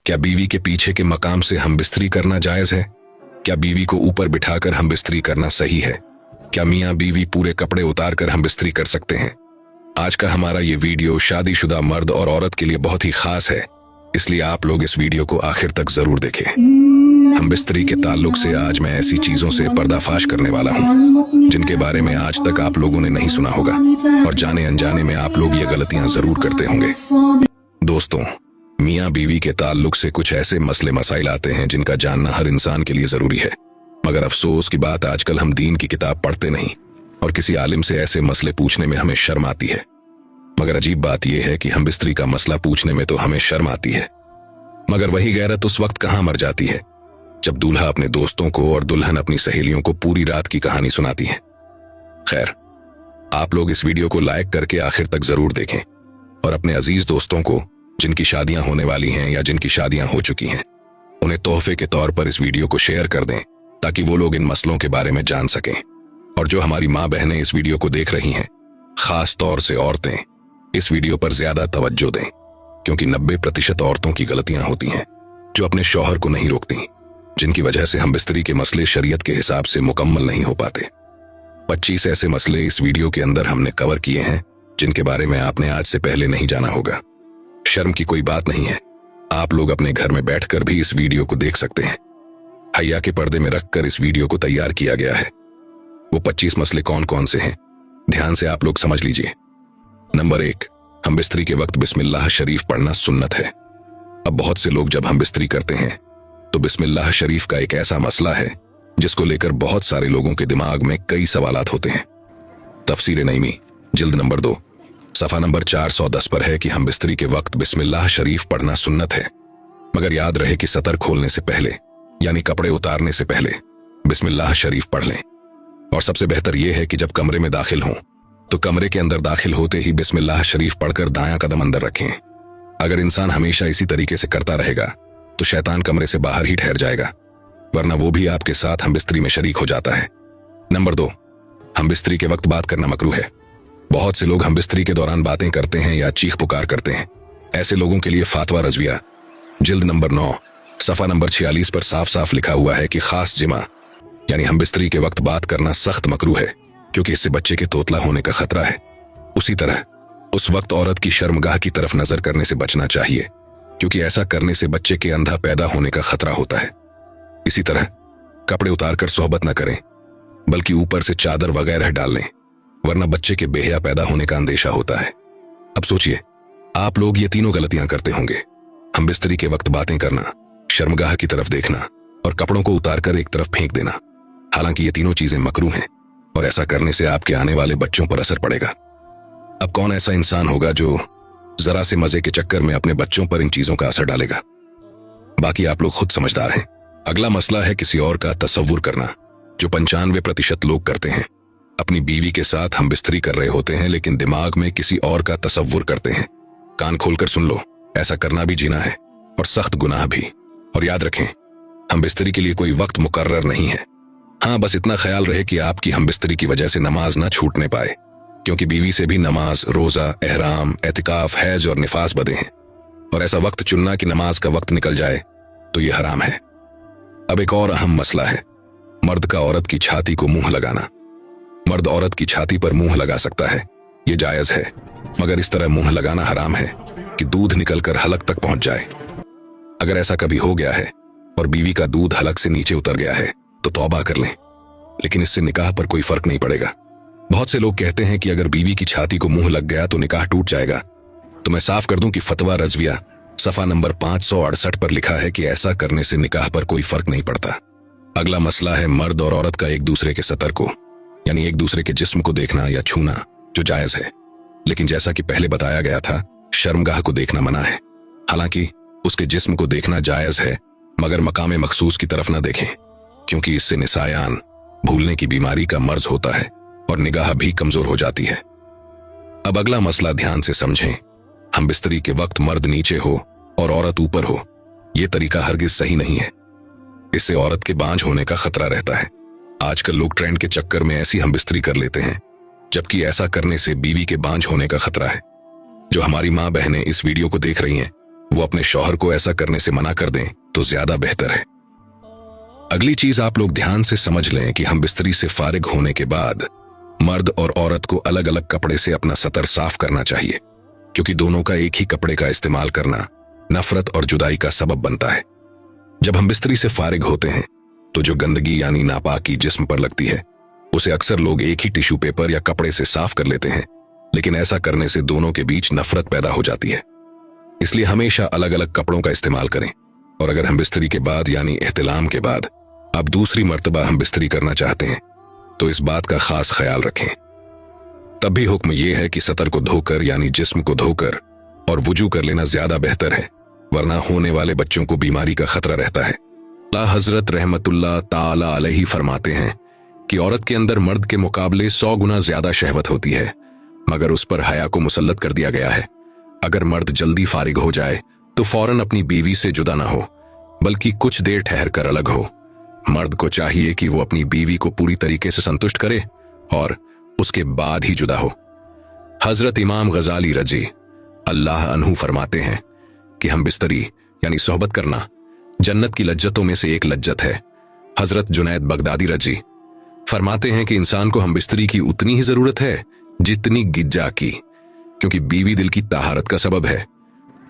क्या बीवी के पीछे के मकाम से हम बिस्तरी करना जायज है? क्या बीवी को ऊपर बिठाकर हम बिस्तरी करना सही है? क्या मियाँ बीवी पूरे कपड़े उतार कर हम बिस्तरी कर सकते हैं? आज का हमारा ये वीडियो शादीशुदा मर्द और औरत के लिए बहुत ही खास है, इसलिए आप लोग इस वीडियो को आखिर तक जरूर देखें। हम बिस्तरी के ताल्लुक से आज मैं ऐसी चीजों से पर्दाफाश करने वाला हूँ जिनके बारे में आज तक आप लोगों ने नहीं सुना होगा और जाने अनजाने में आप लोग ये गलतियां जरूर करते होंगे। दोस्तों, मियाँ बीवी के ताल्लुक से कुछ ऐसे मसले मसाइल आते हैं जिनका जानना हर इंसान के लिए जरूरी है, मगर अफसोस की बात आजकल हम दीन की किताब पढ़ते नहीं और किसी आलिम से ऐसे मसले पूछने में हमें शर्म आती है। मगर अजीब बात यह है कि हम बिस्तरी का मसला पूछने में तो हमें शर्म आती है, मगर वही गैरत उस वक्त कहाँ मर जाती है जब दूल्हा अपने दोस्तों को और दुल्हन अपनी सहेलियों को पूरी रात की कहानी सुनाती है। खैर, आप लोग इस वीडियो को लाइक करके आखिर तक जरूर देखें और अपने अजीज दोस्तों को जिनकी शादियां होने वाली हैं या जिनकी शादियां हो चुकी हैं, उन्हें तोहफे के तौर पर इस वीडियो को शेयर कर दें ताकि वो लोग इन मसलों के बारे में जान सकें। और जो हमारी माँ बहनें इस वीडियो को देख रही हैं, खास तौर से औरतें, इस वीडियो पर ज्यादा तवज्जो दें, क्योंकि 90% औरतों की गलतियां होती हैं जो अपने शौहर को नहीं रोकती, जिनकी वजह से हम बिस्तरी के मसले शरीयत के हिसाब से मुकम्मल नहीं हो पाते। 25 ऐसे मसले इस वीडियो के अंदर हमने कवर किए हैं जिनके बारे में आपने आज से पहले नहीं जाना होगा। शर्म की कोई बात नहीं है, आप लोग अपने घर में बैठकर भी इस वीडियो को देख सकते हैं। हया के पर्दे में रखकर इस वीडियो को तैयार किया गया है। वो 25 मसले कौन कौन से हैं, ध्यान से आप लोग समझ लीजिए। नंबर 1, हम बिस्तरी के वक्त बिस्मिल्लाह शरीफ पढ़ना सुन्नत है। अब बहुत से लोग जब हम बिस्तरी करते हैं तो बिस्मिल्लाह शरीफ का एक ऐसा मसला है जिसको लेकर बहुत सारे लोगों के दिमाग में कई सवालात होते हैं। तफसीर नईमी जिल्द नंबर 2 सफा नंबर 410 पर है कि हम बिस्तरी के वक्त बिस्मिल्लाह शरीफ पढ़ना सुन्नत है, मगर याद रहे कि सतर खोलने से पहले यानी कपड़े उतारने से पहले बिस्मिल्लाह शरीफ पढ़ लें। और सबसे बेहतर यह है कि जब कमरे में दाखिल हों तो कमरे के अंदर दाखिल होते ही बिस्मिल्लाह शरीफ पढ़कर दायां कदम अंदर रखें। अगर इंसान हमेशा इसी तरीके से करता रहेगा तो शैतान कमरे से बाहर ही ठहर जाएगा, वरना वो भी आपके साथ हम बिस्तरी में शरीक हो जाता है। नंबर 2, हम बिस्तरी के वक्त बात करना मकरूह है। बहुत से लोग हम बिस्तरी के दौरान बातें करते हैं या चीख पुकार करते हैं। ऐसे लोगों के लिए फातवा रजविया जिल्द नंबर 9 सफा नंबर 46 पर साफ साफ लिखा हुआ है कि खास जिमा यानी हम बिस्तरी के वक्त बात करना सख्त मकरूह है, क्योंकि इससे बच्चे के तोतला होने का खतरा है। उसी तरह उस वक्त औरत की शर्मगाह की तरफ नजर करने से बचना चाहिए, क्योंकि ऐसा करने से बच्चे के अंधा पैदा होने का खतरा होता है। इसी तरह कपड़े उतारकर सोहबत न करें, बल्कि ऊपर से चादर वगैरह डाल लें, वरना बच्चे के बेहया पैदा होने का अंदेशा होता है। अब सोचिए, आप लोग ये तीनों गलतियां करते होंगे। हम बिस्तरी के वक्त बातें करना, शर्मगाह की तरफ देखना और कपड़ों को उतारकर एक तरफ फेंक देना। हालांकि ये तीनों चीजें मकरूह हैं और ऐसा करने से आपके आने वाले बच्चों पर असर पड़ेगा। अब कौन ऐसा इंसान होगा जो जरा से मजे के चक्कर में अपने बच्चों पर इन चीजों का असर डालेगा? बाकी आप लोग खुद समझदार हैं। अगला मसला है किसी और का तसव्वुर करना, जो 95% लोग करते हैं। अपनी बीवी के साथ हम बिस्तरी कर रहे होते हैं लेकिन दिमाग में किसी और का तसव्वुर करते हैं। कान खोलकर सुन लो, ऐसा करना भी जीना है और सख्त गुनाह भी। और याद रखें, हम बिस्तरी के लिए कोई वक्त मुकर्रर नहीं है। हाँ, बस इतना ख्याल रहे कि आपकी हम बिस्तरी की वजह से नमाज ना छूटने पाए, क्योंकि बीवी से भी नमाज, रोजा, एहराम, एतिकाफ, हैज और निफास बदे हैं, और ऐसा वक्त चुनना कि नमाज का वक्त निकल जाए तो ये हराम है। अब एक और अहम मसला है मर्द का औरत की छाती को मुंह लगाना। मर्द औरत की छाती पर मुंह लगा सकता है, ये जायज है, मगर इस तरह मुंह लगाना हराम है कि दूध निकलकर हलक तक पहुंच जाए। अगर ऐसा कभी हो गया है और बीवी का दूध हलक से नीचे उतर गया है तो तौबा कर लें, लेकिन इससे निकाह पर कोई फर्क नहीं पड़ेगा। बहुत से लोग कहते हैं कि अगर बीवी की छाती को मुंह लग गया तो निकाह टूट जाएगा, तो मैं साफ कर दूं कि फतवा रजविया सफा नंबर 568 पर लिखा है कि ऐसा करने से निकाह पर कोई फर्क नहीं पड़ता। अगला मसला है मर्द और औरत का एक दूसरे के सतर को यानी एक दूसरे के जिस्म को देखना या छूना, जो जायज है, लेकिन जैसा कि पहले बताया गया था, शर्मगाह को देखना मना है। हालांकि उसके जिस्म को देखना जायज है, मगर मकाम मखसूस की तरफ न देखें, क्योंकि इससे निसायान, भूलने की बीमारी का मर्ज होता है और निगाह भी कमजोर हो जाती है। अब अगला मसला ध्यान से समझें। हम बिस्तरी के वक्त मर्द नीचे हो और औरत ऊपर हो, यह तरीका हरगिज सही नहीं है। इससे औरत के बांझ होने का खतरा रहता है। आजकल लोग ट्रेंड के चक्कर में ऐसी हम बिस्तरी कर लेते हैं, जबकि ऐसा करने से बीवी के बांझ होने का खतरा है। जो हमारी माँ बहनें इस वीडियो को देख रही हैं वो अपने शौहर को ऐसा करने से मना कर दें तो ज्यादा बेहतर है। अगली चीज आप लोग ध्यान से समझ लें कि हम बिस्तरी से फारिग होने के बाद मर्द और औरत को अलग अलग कपड़े से अपना सतर साफ करना चाहिए, क्योंकि दोनों का एक ही कपड़े का इस्तेमाल करना नफरत और जुदाई का सबब बनता है। जब हम बिस्तरी से फारिग होते हैं तो जो गंदगी यानी नापाकी जिस्म पर लगती है उसे अक्सर लोग एक ही टिश्यू पेपर या कपड़े से साफ कर लेते हैं, लेकिन ऐसा करने से दोनों के बीच नफरत पैदा हो जाती है। इसलिए हमेशा अलग अलग कपड़ों का इस्तेमाल करें, और अगर हम बिस्तरी के बाद यानी एहतिलाम के बाद अब दूसरी मर्तबा हम बिस्तरी करना चाहते हैं तो इस बात का खास ख्याल रखें। तब भी हुक्म यह है कि सतर को धोकर यानी जिस्म को धोकर और वुजू कर लेना ज्यादा बेहतर है, वरना होने वाले बच्चों को बीमारी का खतरा रहता है। हजरत रहमतुल्लाह ताला अलैहि फरमाते हैं कि औरत के अंदर मर्द के मुकाबले 100 गुना ज्यादा शहवत होती है, मगर उस पर हया को मुसल्लत कर दिया गया है। अगर मर्द जल्दी फारिग हो जाए तो फौरन अपनी बीवी से जुदा ना हो, बल्कि कुछ देर ठहर कर अलग हो। मर्द को चाहिए कि वो अपनी बीवी को पूरी तरीके से संतुष्ट करे और उसके बाद ही जुदा हो। हजरत इमाम गजाली रजी अल्लाह अन्हु फरमाते हैं कि हम बिस्तरी यानी सोहबत करना जन्नत की लज्जतों में से एक लज्जत है। हजरत जुनैद बगदादी रजी फरमाते हैं कि इंसान को हम बिस्तरी की उतनी ही जरूरत है जितनी गिज्जा की, क्योंकि बीवी दिल की ताहारत का सबब है।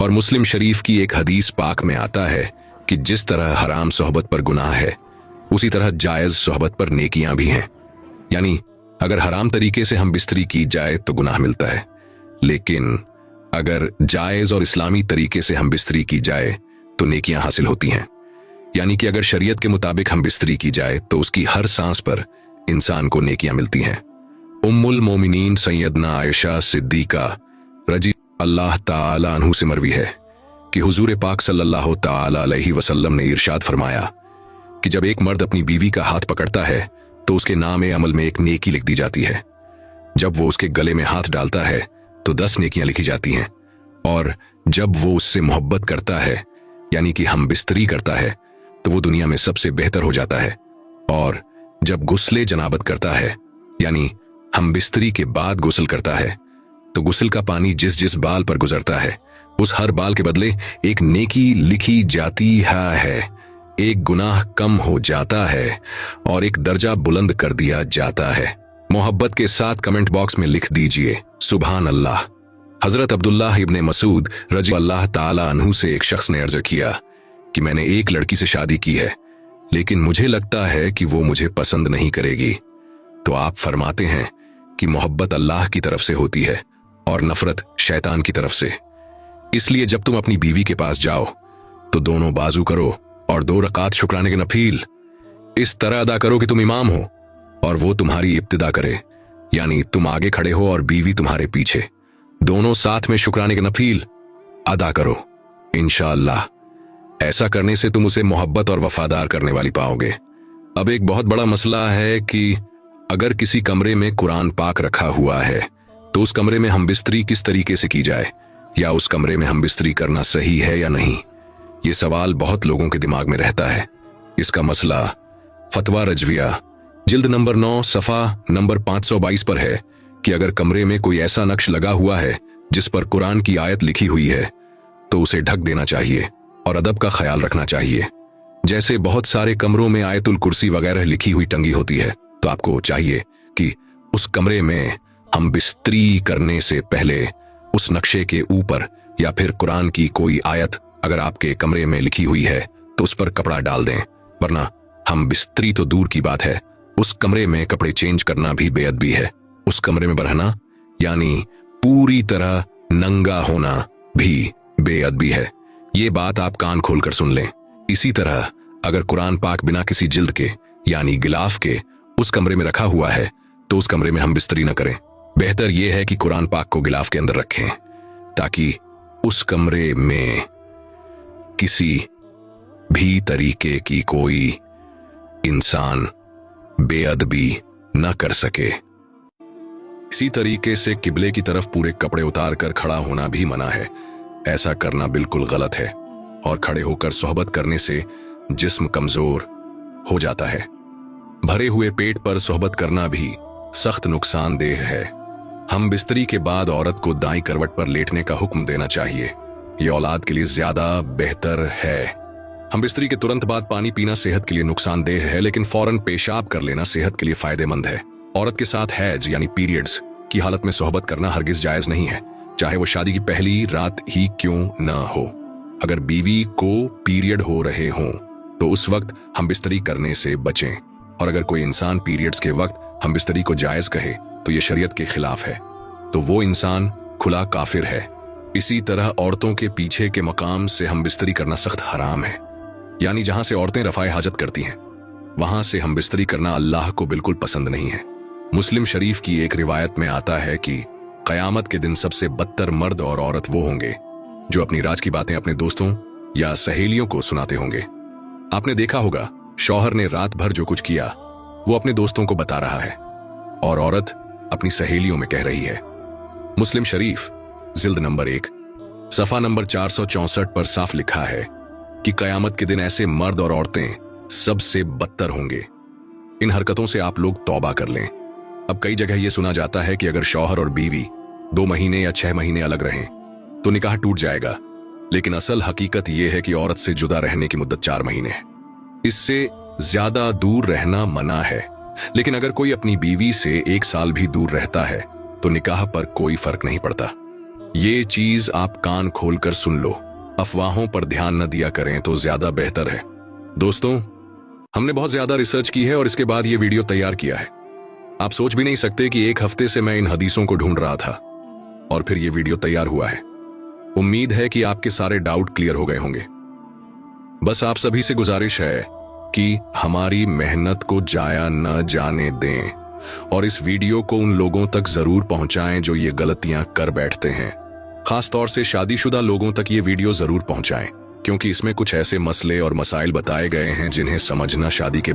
और मुस्लिम शरीफ की एक हदीस पाक में आता है कि जिस तरह हराम सोहबत पर गुनाह है उसी तरह जायज सोहबत पर नेकियां भी हैं। यानी अगर हराम तरीके से हम बिस्तरी की जाए तो गुनाह मिलता है, लेकिन अगर जायज और इस्लामी तरीके से हम बिस्तरी की जाए तो नेकियां हासिल होती हैं। यानी कि अगर शरीयत के मुताबिक हम बिस्तरी की जाए तो उसकी हर सांस पर इंसान को नेकियां मिलती हैं। उम्मुल मोमिनीन सैयदना आयशा सिद्दीका रजी अल्लाह ताला अन्हु से मरवी है कि हुजूर पाक सल्लल्लाहु ताला अलैहि वसल्लम ने इरशाद फरमाया कि जब एक मर्द अपनी बीवी का हाथ पकड़ता है तो उसके नाम अमल में एक नेकी लिख दी जाती है। जब वो उसके गले में हाथ डालता है तो 10 नेकियां लिखी जाती हैं, और जब वो उससे मोहब्बत करता है यानी कि हम बिस्तरी करता है तो वो दुनिया में सबसे बेहतर हो जाता है। और जब गुस्ले जनाबत करता है यानी हम बिस्तरी के बाद गुस्ल करता है तो गुस्ल का पानी जिस जिस बाल पर गुजरता है उस हर बाल के बदले एक नेकी लिखी जाती है, एक गुनाह कम हो जाता है और एक दर्जा बुलंद कर दिया जाता है। मोहब्बत के साथ कमेंट बॉक्स में लिख दीजिए सुभान अल्लाह। हजरत अब्दुल्लाह इब्ने मसूद रजी अल्लाह ताला अन्हु से एक शख्स ने अर्ज किया कि मैंने एक लड़की से शादी की है, लेकिन मुझे लगता है कि वो मुझे पसंद नहीं करेगी। तो आप फरमाते हैं कि मोहब्बत अल्लाह की तरफ से होती है और नफरत शैतान की तरफ से। इसलिए जब तुम अपनी बीवी के पास जाओ तो दोनों बाजू करो और 2 रकात शुक्राने के नफील इस तरह अदा करो कि तुम इमाम हो और वो तुम्हारी इब्तिदा करे, यानी तुम आगे खड़े हो और बीवी तुम्हारे पीछे। दोनों साथ में शुक्राने के नफील अदा करो। इंशाअल्लाह ऐसा करने से तुम उसे मोहब्बत और वफादार करने वाली पाओगे। अब एक बहुत बड़ा मसला है कि अगर किसी कमरे में कुरान पाक रखा हुआ है तो उस कमरे में हम बिस्तरी किस तरीके से की जाए, या उस कमरे में हम बिस्तरी करना सही है या नहीं। ये सवाल बहुत लोगों के दिमाग में रहता है। इसका मसला फतवा रजविया जिल्द नंबर 9 सफा नंबर 522 पर है कि अगर कमरे में कोई ऐसा नक्श लगा हुआ है जिस पर कुरान की आयत लिखी हुई है तो उसे ढक देना चाहिए और अदब का ख्याल रखना चाहिए। जैसे बहुत सारे कमरों में आयतुल कुर्सी वगैरह लिखी हुई टंगी होती है, तो आपको चाहिए कि उस कमरे में हम बिस्तरी करने से पहले उस नक्शे के ऊपर या फिर कुरान की कोई आयत अगर आपके कमरे में लिखी हुई है तो उस पर कपड़ा डाल दें, वरना हम बिस्तरी तो दूर की बात है, उस कमरे में कपड़े चेंज करना भी बेअदबी है। उस कमरे में रहना यानी पूरी तरह नंगा होना भी बेअदबी है। ये बात आप कान खोलकर सुन लें। इसी तरह अगर कुरान पाक बिना किसी जिल्द के यानी गिलाफ के उस कमरे में रखा हुआ है तो उस कमरे में हम बिस्तरी न करें। बेहतर यह है कि कुरान पाक को गिलाफ के अंदर रखें ताकि उस कमरे में किसी भी तरीके की कोई इंसान बेअदबी न कर सके। इसी तरीके से किबले की तरफ पूरे कपड़े उतार कर खड़ा होना भी मना है। ऐसा करना बिल्कुल गलत है और खड़े होकर सोहबत करने से जिस्म कमजोर हो जाता है। भरे हुए पेट पर सोहबत करना भी सख्त नुकसानदेह है। हम बिस्तरी के बाद औरत को दाईं करवट पर लेटने का हुक्म देना चाहिए ये औलाद के लिए ज्यादा बेहतर है। हम बिस्तरी के तुरंत बाद पानी पीना सेहत के लिए नुकसानदेह है, लेकिन फौरन पेशाब कर लेना सेहत के लिए फायदेमंद है। औरत के साथ हैज यानी पीरियड्स की हालत में सोहबत करना हरगिज जायज नहीं है, चाहे वो शादी की पहली रात ही क्यों न हो। अगर बीवी को पीरियड हो रहे हों तो उस वक्त हम बिस्तरी करने से बचें, और अगर कोई इंसान पीरियड्स के वक्त हम बिस्तरी को जायज कहे तो ये शरीयत के खिलाफ है, तो वो इंसान खुला काफिर है। इसी तरह औरतों के पीछे के मकाम से हम बिस्तरी करना सख्त हराम है, यानी जहां से औरतें रफाए हाजत करती हैं वहां से हम बिस्तरी करना अल्लाह को बिल्कुल पसंद नहीं है। मुस्लिम शरीफ की एक रिवायत में आता है कि कयामत के दिन सबसे बदतर मर्द और औरत वो होंगे जो अपनी राज की बातें अपने दोस्तों या सहेलियों को सुनाते होंगे। आपने देखा होगा, शौहर ने रात भर जो कुछ किया वो अपने दोस्तों को बता रहा है और औरत अपनी सहेलियों में कह रही है। मुस्लिम शरीफ जिल्द नंबर 1 सफा नंबर 464 पर साफ लिखा है कि कयामत के दिन ऐसे मर्द और औरतें सबसे बदतर होंगे। इन हरकतों से आप लोग तौबा कर लें। अब कई जगह यह सुना जाता है कि अगर शौहर और बीवी 2 महीने या 6 महीने अलग रहें तो निकाह टूट जाएगा, लेकिन असल हकीकत यह है कि औरत से जुदा रहने की मुद्दत 4 महीने है। इससे ज्यादा दूर रहना मना है, लेकिन अगर कोई अपनी बीवी से 1 साल भी दूर रहता है तो निकाह पर कोई फर्क नहीं पड़ता। ये चीज आप कान खोलकर सुन लो, अफवाहों पर ध्यान न दिया करें तो ज्यादा बेहतर है। दोस्तों, हमने बहुत ज्यादा रिसर्च की है और इसके बाद ये वीडियो तैयार किया है। आप सोच भी नहीं सकते कि 1 हफ्ते से मैं इन हदीसों को ढूंढ रहा था और फिर ये वीडियो तैयार हुआ है। उम्मीद है कि आपके सारे डाउट क्लियर हो गए होंगे। बस आप सभी से गुजारिश है कि हमारी मेहनत को जाया न जाने दें और इस वीडियो को उन लोगों तक जरूर पहुंचाएं जो ये गलतियां कर बैठते हैं। खास तौर से शादीशुदा लोगों तक ये वीडियो जरूर पहुंचाएं, क्योंकि इसमें कुछ ऐसे मसले और मसाइल बताए गए हैं जिन्हें समझना शादी के